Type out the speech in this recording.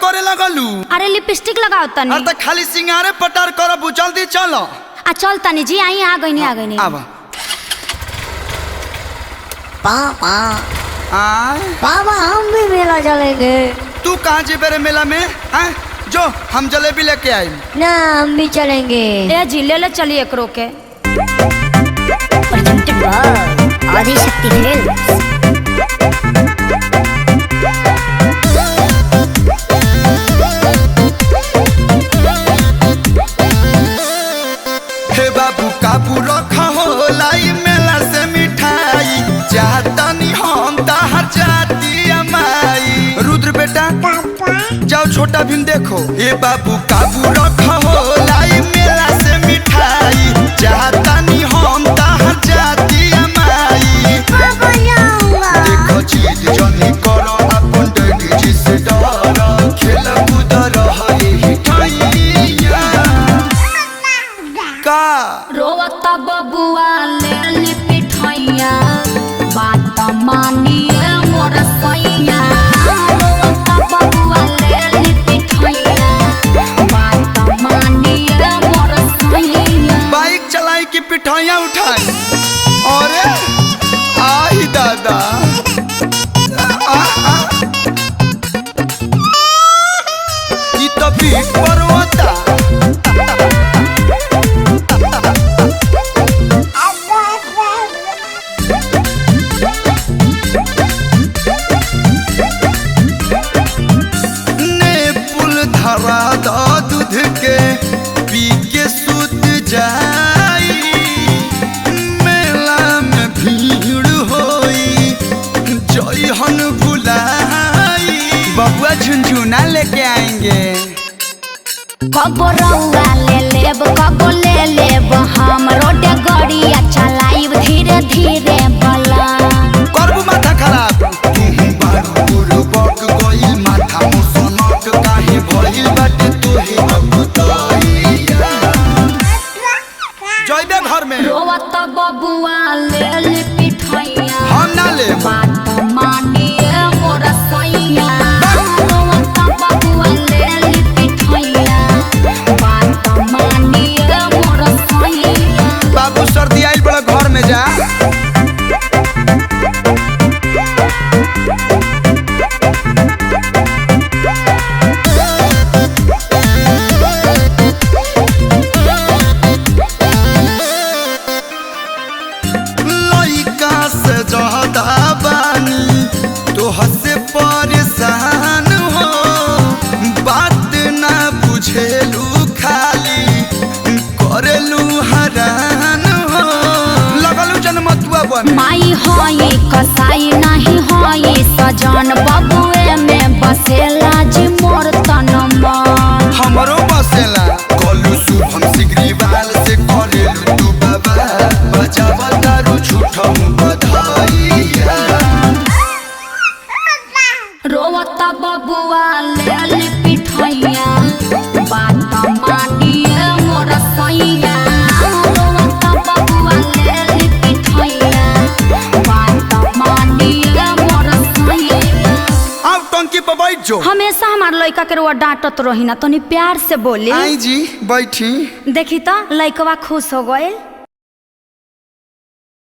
करे लगलू? अरे लिपस्टिक लगाओ तनी। अरे त खाली सिंगारे पटार करब, जल्दी चलो। आ चल तनी जी, आई आ गई नहीं। आवा। पापा आ पापा हम भी मेला चलेंगे। तू कहाँ जेबे रे मेला में? हैं? जो हम जलेबी लेके आए। ना हम भी चलेंगे। ए जी ले चलिए एक रोके। Presented by Adishakti films. हे बाबू काबू रखा हो लाई मेला से मिठाई, चाहतनी हम ताहर जाती अमाई। रुद्र बेटा जाओ छोटा भीम देखो। हे बाबू काबू रखा हो लाई मेला से मिठाई, चाहतनी हम ताहर जाती अमाई। देखो जीत जनी करो अपन डैडी जी से डरो, खेल कूद रहे ही ठाइया का। रोवता बबुआ ले लिपिठैया, बात मानिए मोर सैया। रोवता बबुआ ले लिपिठैया, बात मानिए मोर सैया। बाइक चलाई की पिठाइयाँ उठाई। अरे आई दादा ये तो बीच पर होता। ने पुल धरा दा दूध के पी के सुत जाई, मेला में भीड़ होई जइहन भुलाई। बबुआ झुनझुना लेके आएंगे। कबो रउआ ले लेब, कबो ले लेब हम। रोडे गड़िया चलाइब धीरे धीरे बला। करबू माथा खराब। तुम बारू बक गइल माथा मुसनक काहे भइल बाटे तोहे अबुतइया। जइबे घर में। रोवत बबुआ ले लिपिठैया, हम ना लेब। बात मानिए मोर सैया। रोवत बबुआ ले लिपिठैया, बात मानिए मोर सैया। बाबू सर्दी आइल बड़ा, घर में जा। लइका से ज्यादा बानी तोहर से परेशान हो, बात ना बुझेलू खाली करेलू हरान हो। लगलू जनमतुआ बन। माई होई कसाई नहीं होई सजन, बबुए में बसेला जी मोर तनमा। हमरो बसेला कलू शुभम सिगरीवाल से करेलू तू बाबा, बजावा दारू झूठा बधाइया। रोवता बबुआ ले लिपिठैया, बात मानिए मोर सैया। रोवता बबुआ ले लिपिठैया, बात मानिए मोर सैया। अब टंकी पर बैठ जो। हमेशा हमार लइका के रोआ डांटत रही ना, तनी प्यार से बोली। आई जी बैठी। देखी तो लइकवा खुश हो गए।